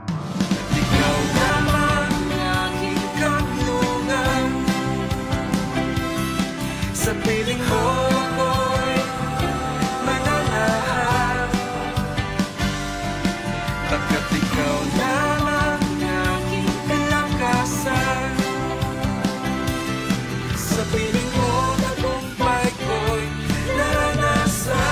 Ikaw lamang aking kanlungan, sa piling mo ako'y mananahan, pagkat ikaw lamang aking kalakasan. Sa piling mo tagumpay ko'y naranasan.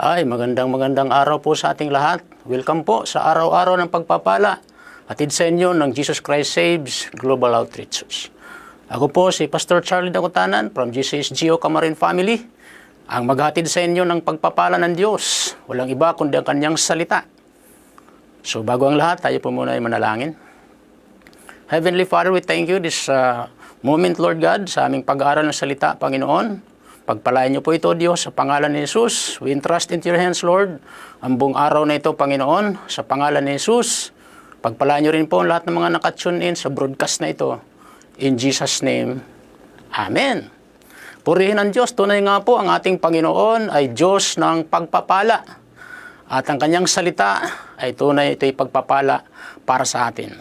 Ay, magandang araw po sa ating lahat. Welcome po sa araw-araw ng pagpapala. Hatid sa inyo ng Jesus Christ Saves Global Outreach. Ako po si Pastor Charlie Dacutanan from GCSGO Camarin Family, ang maghatid sa inyo ng pagpapala ng Diyos. Walang iba kundi ang kanyang salita. So bago ang lahat, tayo po muna ay manalangin. Heavenly Father, we thank you this moment, Lord God, sa aming pag-aaral ng salita, Panginoon. Pagpalain niyo po ito, Diyos, sa pangalan ni Jesus. We entrust into your hands, Lord, ang buong araw na ito, Panginoon, sa pangalan ni Jesus. Pagpalain niyo rin po ang lahat ng mga nakatune in sa broadcast na ito. In Jesus' name, Amen. Purihin ang Diyos. Tunay nga po, ang ating Panginoon ay Diyos ng pagpapala. At ang kanyang salita ay tunay ito'y pagpapala para sa atin.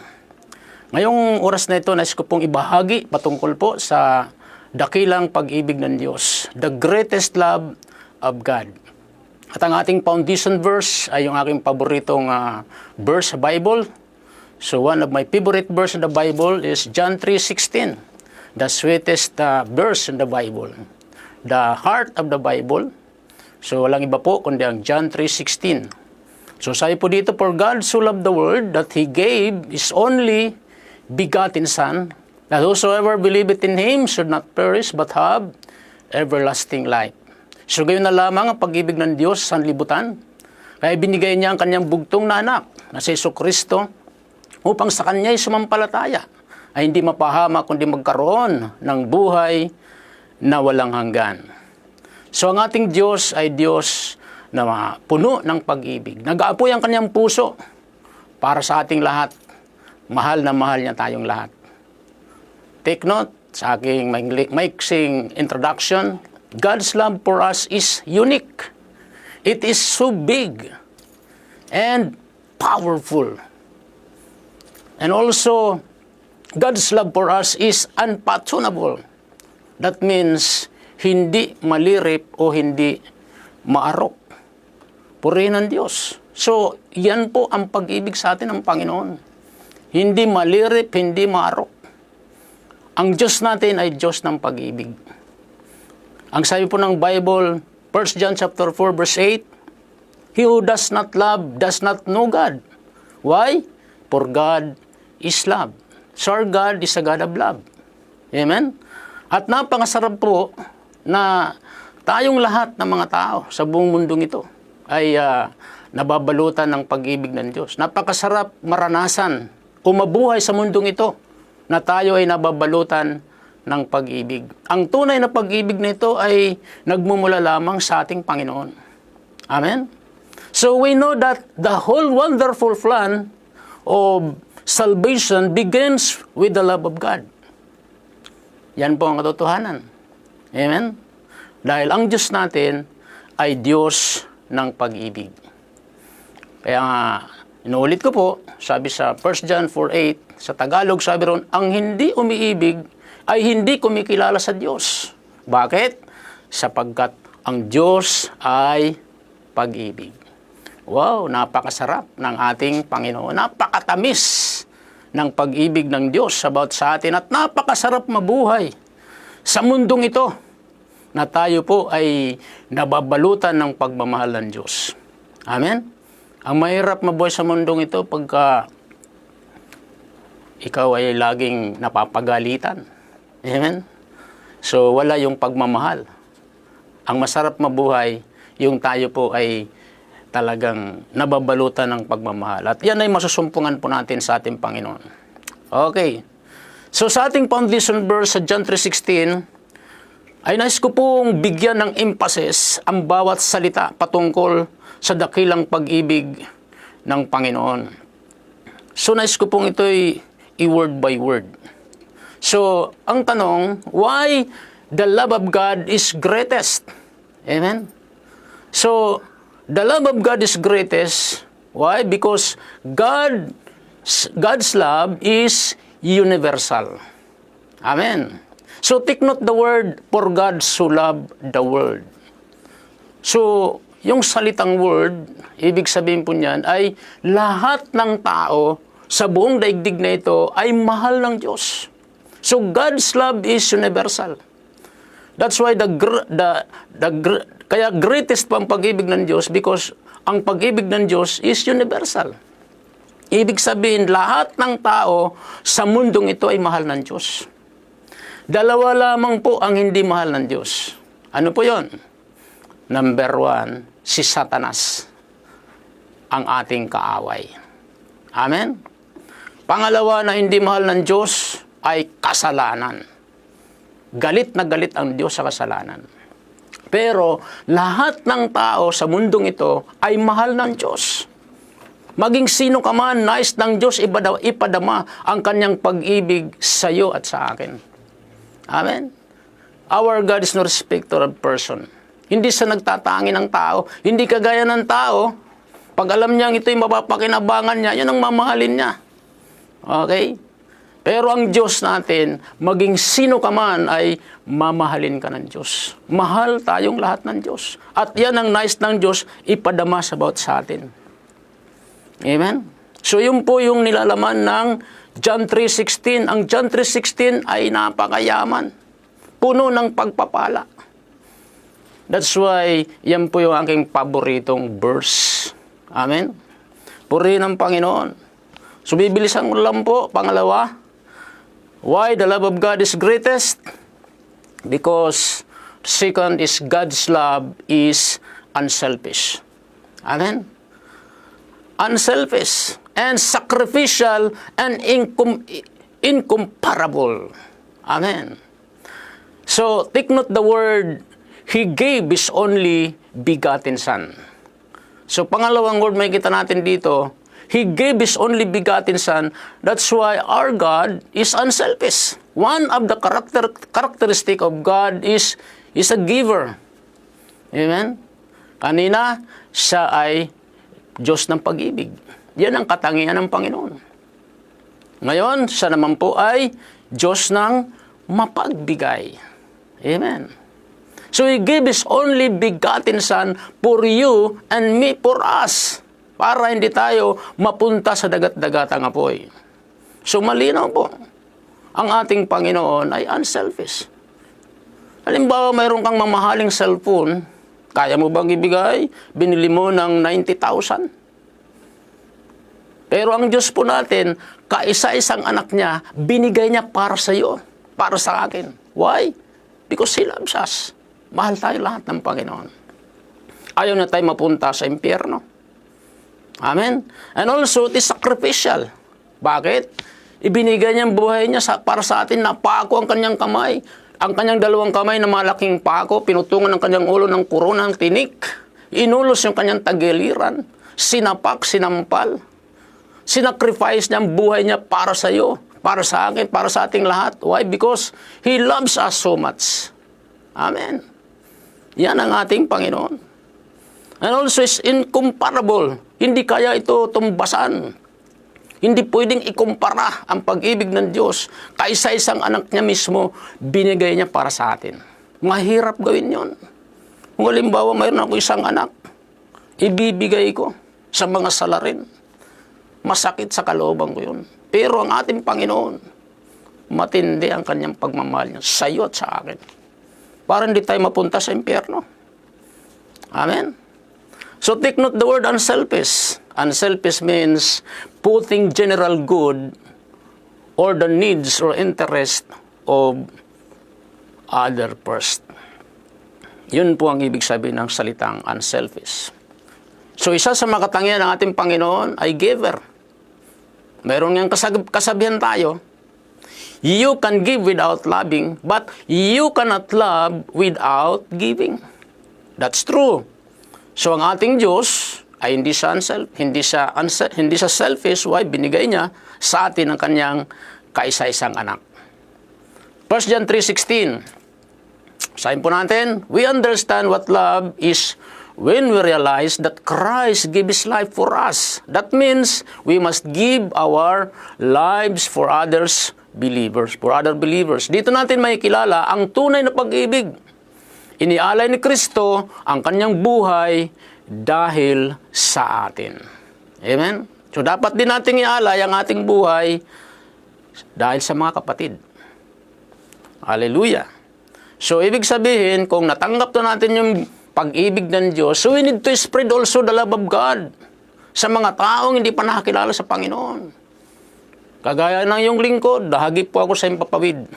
Ngayong oras na ito, nais ko pong ibahagi patungkol po sa dakilang pag-ibig ng Diyos, the greatest love of God. At ang ating foundation verse ay yung aking paboritong verse sa Bible. So one of my favorite verse in the Bible is John 3:16, the sweetest verse in the Bible, the heart of the Bible. So walang iba po kundi ang John 3:16. So sabi po dito, for God so loved the world that He gave His only begotten Son, that whosoever believeth in Him should not perish but have everlasting life. So gayon na lamang ang pag-ibig ng Diyos sa sanlibutan. Kaya binigay niya ang kanyang bugtong na anak, na si Jesucristo, upang sa kanya'y sumampalataya, ay hindi mapahama kundi magkaroon ng buhay na walang hanggan. So ang ating Diyos ay Diyos na puno ng pag-ibig. Nag-aapoy ang kanyang puso para sa ating lahat. Mahal na mahal niya tayong lahat. Take note sa aking maiksing introduction, God's love for us is unique. It is so big and powerful. And also, God's love for us is unfathomable. That means, hindi malirip o hindi maarok. Purihin ng Diyos. So, yan po ang pag-ibig sa atin ng Panginoon. Hindi malirip, hindi maarok. Ang Diyos natin ay Diyos ng pag-ibig. Ang sabi po ng Bible, 1 John chapter 4 verse 8, He who does not love does not know God. Why? For God is love. So our God is a God of love. Amen? At napakasarap po na tayong lahat ng mga tao sa buong mundong ito ay nababalutan ng pag-ibig ng Diyos. Napakasarap maranasan o mabuhay sa mundong ito na tayo ay nababalutan ng pag-ibig. Ang tunay na pag-ibig nito ay nagmumula lamang sa ating Panginoon. Amen? So we know that the whole wonderful plan of salvation begins with the love of God. Yan po ang katotohanan. Amen? Dahil ang Diyos natin ay Diyos ng pag-ibig. Kaya nga, inuulit ko po, sabi sa 1 John 4:8, sa Tagalog sabi ron, ang hindi umiibig ay hindi kumikilala sa Diyos. Bakit? Sapagkat ang Diyos ay pag-ibig. Wow, napakasarap ng ating Panginoon. Napakatamis ng pag-ibig ng Diyos about sa atin at napakasarap mabuhay sa mundong ito na tayo po ay nababalutan ng pagmamahal ng Diyos. Amen? Ang mahirap mabuhay sa mundong ito pagka ikaw ay laging napapagalitan. Amen? So, wala yung pagmamahal. Ang masarap mabuhay, yung tayo po ay talagang nababalutan ng pagmamahal. At yan ay masusumpungan po natin sa ating Panginoon. Okay. So, sa ating foundation verse sa John 3:16, ay nais ko pong bigyan ng emphasis ang bawat salita patungkol sa dakilang pag-ibig ng Panginoon. So, nais ko pong ito'y i-word by word. So, ang tanong, why the love of God is greatest? Amen? So, the love of God is greatest. Why? Because God's love is universal. Amen. So, take note the word, for God so loved the world. So, yung salitang word, ibig sabihin po niyan ay lahat ng tao sa buong daigdig na ito ay mahal ng Diyos. So, God's love is universal. That's why kaya greatest pa ang pag-ibig ng Diyos because ang pag-ibig ng Diyos is universal. Ibig sabihin, lahat ng tao sa mundong ito ay mahal ng Diyos. Dalawa lamang po ang hindi mahal ng Diyos. Ano po yon? Number 1, si Satanas, ang ating kaaway. Amen? Pangalawa na hindi mahal ng Diyos ay kasalanan. Galit na galit ang Diyos sa kasalanan. Pero lahat ng tao sa mundong ito ay mahal ng Diyos. Maging sino ka man, nais ng Diyos ipadama ang kanyang pag-ibig sa iyo at sa akin. Amen? Our God is no respecter of person. Hindi siya nagtatangi ng tao. Hindi kagaya ng tao. Pag alam niyang ito'y mapapakinabangan niya, yun ang mamahalin niya. Okay? Pero ang Diyos natin, maging sino ka man ay mamahalin ka ng Diyos. Mahal tayong lahat ng Diyos. At yan ang nais ng Diyos ipadama sa bawat sa atin. Amen? So yun po yung nilalaman ng John 3:16. Ang John 3:16 ay napakayaman. Puno ng pagpapala. That's why yan po yung aking paboritong verse. Amen? Purihin ang Panginoon. So bibilisan ko lang po, pangalawa. Why the love of God is greatest? Because second is God's love is unselfish. Amen? Unselfish and sacrificial and incomparable. Amen. So, take note the word, He gave His only begotten Son. So, pangalawang word may kita natin dito, He gave His only begotten Son. That's why our God is unselfish. One of the characteristic of God is a giver. Amen? Kanina, siya ay Diyos ng pag-ibig. Yan ang katangian ng Panginoon. Ngayon, siya naman po ay Diyos ng mapagbigay. Amen. So, He gave His only begotten Son for you and me, for us. Para hindi tayo mapunta sa dagat-dagatang apoy. So, malinaw po. Ang ating Panginoon ay unselfish. Halimbawa, mayroon kang mamahaling cellphone, kaya mo bang ibigay? Binili mo ng 90,000. Pero ang Diyos po natin, kaisa-isang anak niya, binigay niya para sa iyo, para sa akin. Why? Because He loves us. Mahal tayo lahat ng Panginoon. Ayaw na tayo mapunta sa impyerno. Amen? And also, it is sacrificial. Bakit? Ibinigay niya ang buhay niya para sa atin, napako ang kanyang kamay. Ang kanyang dalawang kamay na malaking pako, pinutungan ng kanyang ulo ng kurona ng tinik. Inulos yung kanyang tagiliran. Sinapak, sinampal. Sinacrifice niya ang buhay niya para sa iyo, para sa akin, para sa ating lahat. Why? Because He loves us so much. Amen. Yan ang ating Panginoon. And also is incomparable. Hindi kaya ito tumbasan. Hindi pwedeng ikumpara ang pag-ibig ng Diyos kaysa isang anak niya mismo, binigay niya para sa atin. Mahirap gawin yon. Kung halimbawa mayroon ako isang anak, ibibigay ko sa mga salarin. Masakit sa kalooban ko yun. Pero ang ating Panginoon, matindi ang kanyang pagmamahal niya sa iyo at sa akin. Para hindi tayo mapunta sa impyerno. Amen? So take note the word unselfish. Unselfish means putting general good or the needs or interest of other first. Yun po ang ibig sabihin ng salitang unselfish. So isa sa mga katangian ng ating Panginoon ay giver. Mayroon niyang kasabihan tayo, you can give without loving, but you cannot love without giving. That's true. So ang ating Diyos ay hindi siya selfish. Why? Binigay niya sa atin ang kanyang kaisa-isang anak. 1 John 3:16. Sabihin po natin, we understand what love is when we realize that Christ gave His life for us. That means we must give our lives for others believers, for other believers. Dito natin makikilala ang tunay na pag-ibig. Inialay ni Kristo ang kanyang buhay dahil sa atin. Amen? So dapat din nating ialay ang ating buhay dahil sa mga kapatid. Hallelujah. So ibig sabihin, kung natanggap na natin yung pag-ibig ng Diyos, so we need to spread also the love of God sa mga taong hindi pa nakakilala sa Panginoon. Kagaya ng iyong lingkod, dahagi po ako sa impapawid.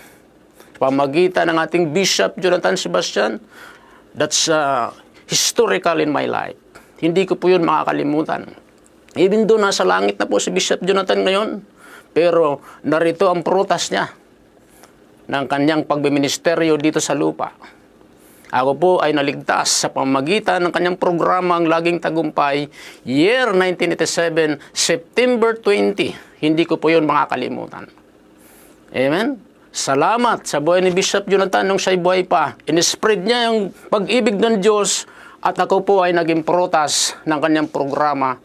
Pamagitan ng ating Bishop Jonathan Sebastian, that's historical in my life. Hindi ko po yun makakalimutan. Even though nasa langit na po si Bishop Jonathan ngayon, pero narito ang prutas niya ng kanyang pagbiministeryo dito sa lupa. Ako po ay naligtas sa pamamagitan ng kanyang programa ang Laging Tagumpay, year 1987, September 20. Hindi ko po yun makakalimutan. Amen? Salamat sa buhay ni Bishop Jonathan nung siya'y buhay pa. In-spread niya yung pag-ibig ng Diyos at ako po ay naging prutas ng kanyang programa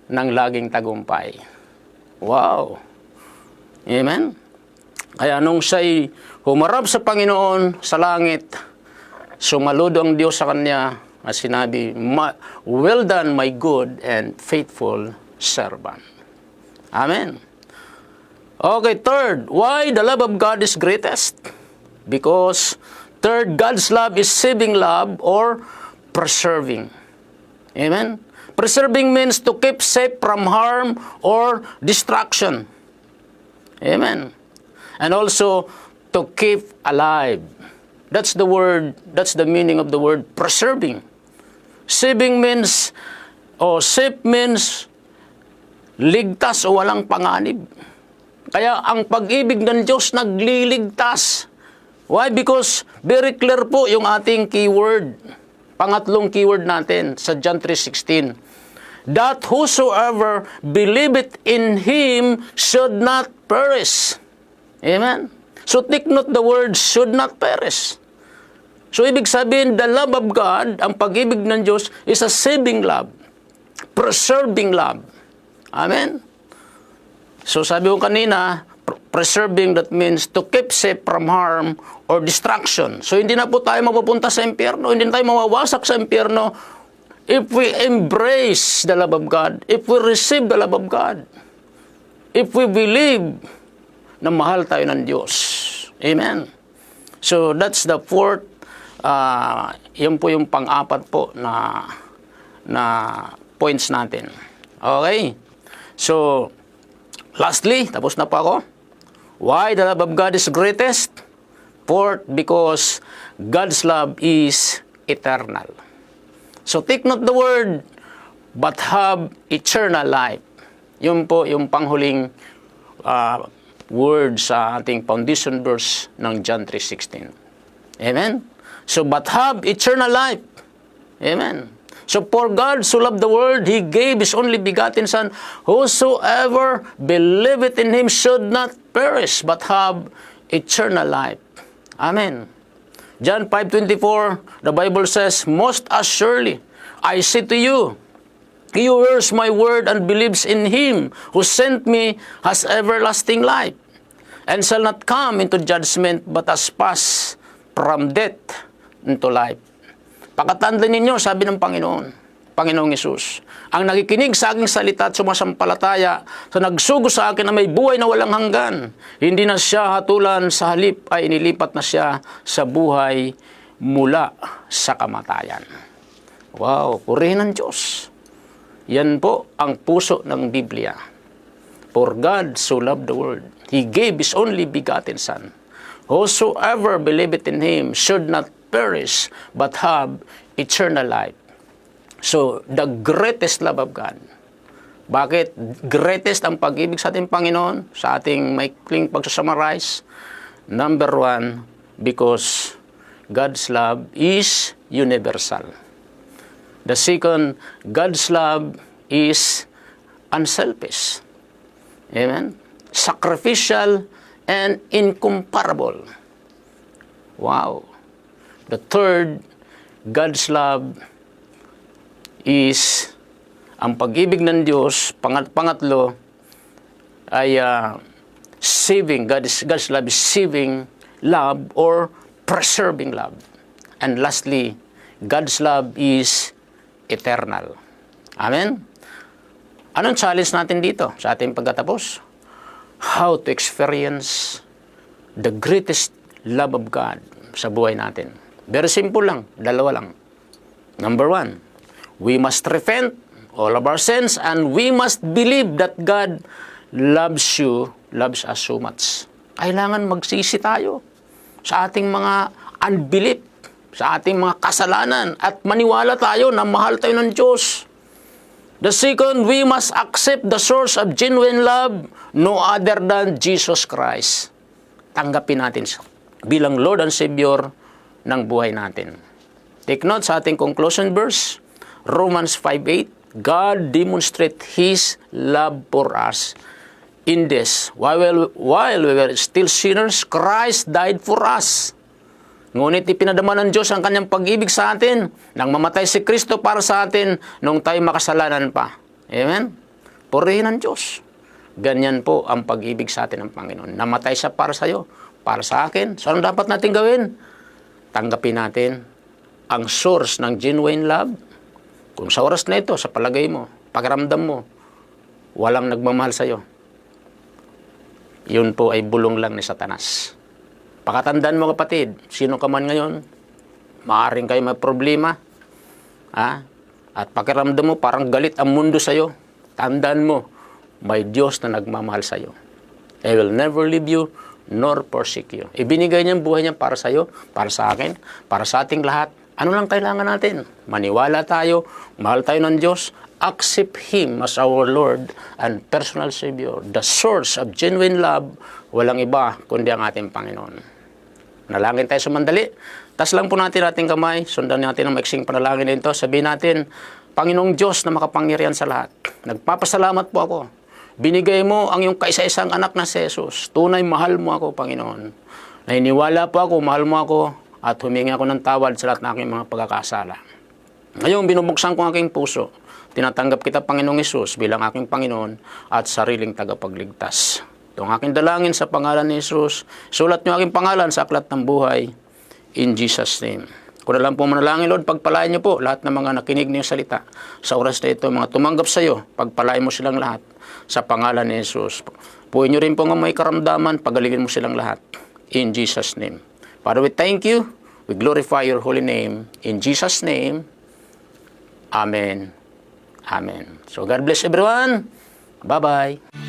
ng Laging Tagumpay. Wow! Amen? Kaya nung siya'y humarap sa Panginoon sa langit, sumaludo ang Diyos sa kanya at sinabi, "Well done, my good and faithful servant." Amen. Okay, third, why the love of God is greatest? Because third, God's love is saving love or preserving. Amen. Preserving means to keep safe from harm or destruction. Amen. And also to keep alive. That's the word, that's the meaning of the word preserving. Saving means, save means ligtas o walang panganib. Kaya ang pag-ibig ng Diyos nagliligtas. Why? Because very clear po yung ating keyword. Pangatlong keyword natin sa John 3:16. That whosoever believeth in Him should not perish. Amen? So take note the word should not perish. So ibig sabihin, the love of God, ang pag-ibig ng Diyos, is a saving love. Preserving love. Amen? So sabi ko kanina, preserving, that means to keep safe from harm or destruction. So hindi na po tayo mapupunta sa impyerno, hindi na tayo mawawasak sa impyerno if we embrace the love of God, if we receive the love of God, if we believe na mahal tayo ng Diyos. Amen. So that's the fourth, yun po yung pang-apat po na points natin. Okay? So, lastly, tapos na po ako. Why the love of God is greatest? Fourth, because God's love is eternal. So take note the word, but have eternal life. Yun po yung panghuling word sa ating foundation verse ng John 3:16. Amen? So, but have eternal life. Amen. So, for God so loved the world, He gave His only begotten Son, whosoever believeth in Him should not perish, but have eternal life. Amen. John 5:24, the Bible says, "Most assuredly, I say to you, he who hears my word and believes in Him who sent me has everlasting life, and shall not come into judgment, but has passed from death into life." Pakatandaan ninyo, sabi ng Panginoong Hesus, ang nakikinig sa aking salita at sumasampalataya sa nagsugo sa akin na may buhay na walang hanggan, hindi na siya hatulan sa halip ay inilipat na siya sa buhay mula sa kamatayan. Wow, purihin ng Diyos. Yan po ang puso ng Biblia. For God so loved the world, He gave His only begotten Son. Whosoever believeth in Him should not perish, but have eternal life. So, the greatest love of God. Bakit? Greatest ang pag-ibig sa ating Panginoon, sa ating maikling pagsusummarize. Number one, because God's love is universal. The second, God's love is unselfish. Amen? Sacrificial and incomparable. Wow. The third, God's love is ang pag-ibig ng Diyos. Pangatlo ay saving. God's love is saving love or preserving love. And lastly, God's love is eternal. Amen? Anong challenge natin dito sa ating pagtatapos? How to experience the greatest love of God sa buhay natin. Very simple lang, dalawa lang. Number 1, we must repent all of our sins and we must believe that God loves us so much. Kailangan magsisi tayo sa ating mga unbelief, sa ating mga kasalanan at maniwala tayo na mahal tayo ng Diyos. The second, we must accept the source of genuine love, no other than Jesus Christ. Tanggapin natin siya bilang Lord and Savior ng buhay natin. Take note sa ating conclusion verse, Romans 5:8, God demonstrate His love for us in this, while we were still sinners, Christ died for us. Ngunit ipinadama ng Diyos ang kanyang pag-ibig sa atin nang mamatay si Kristo para sa atin nung tayo makasalanan pa. Amen? Purihin ng Diyos. Ganyan po ang pag-ibig sa atin ng Panginoon. Namatay siya para sa iyo, para sa akin. So, anong dapat natin gawin? Tanggapin natin ang source ng genuine love. Kung sa oras na ito, sa palagay mo, pakiramdam mo, walang nagmamahal sa iyo, yun po ay bulong lang ni Satanas. Pakatandaan mo kapatid, sino ka man ngayon, maaaring kayo may problema, at pakiramdam mo parang galit ang mundo sa iyo, tandaan mo, may Diyos na nagmamahal sa iyo. I will never leave you nor forsake you. Ibinigay niya ang buhay niya para sa iyo, para sa akin, para sa ating lahat. Ano lang kailangan natin? Maniwala tayo, mahal tayo ng Diyos, accept Him as our Lord and personal Savior. The source of genuine love, walang iba kundi ang ating Panginoon. Nalangin tayo sa mandali. Tas lang po natin ating kamay. Sundan natin ang maiksing panalangin nito. Sabihin natin, Panginoong Diyos na makapangyarihan sa lahat. Nagpapasalamat po ako. Binigay mo ang iyong kaisa-isang anak na si Jesus. Tunay mahal mo ako, Panginoon. Naniniwala po ako, mahal mo ako, at humingi ako ng tawad sa lahat ng aking mga pagkakasala. Ngayon, binubuksan ko ang aking puso. Tinatanggap kita, Panginoong Hesus, bilang aking Panginoon at sariling tagapagligtas. Ito ang aking dalangin sa pangalan ni Jesus. Sulat niyo aking pangalan sa aklat ng buhay. In Jesus' name. Kung na lang po manalangin, Lord, pagpalain niyo po lahat ng mga nakinig niyong salita. Sa oras na ito, mga tumanggap sa iyo, pagpalain mo silang lahat sa pangalan ni Jesus. Puhin niyo rin po nga may karamdaman, pagalingin mo silang lahat. In Jesus' name. Father, we thank you. We glorify your holy name. In Jesus' name. Amen. Amen. So God bless everyone. Bye-bye.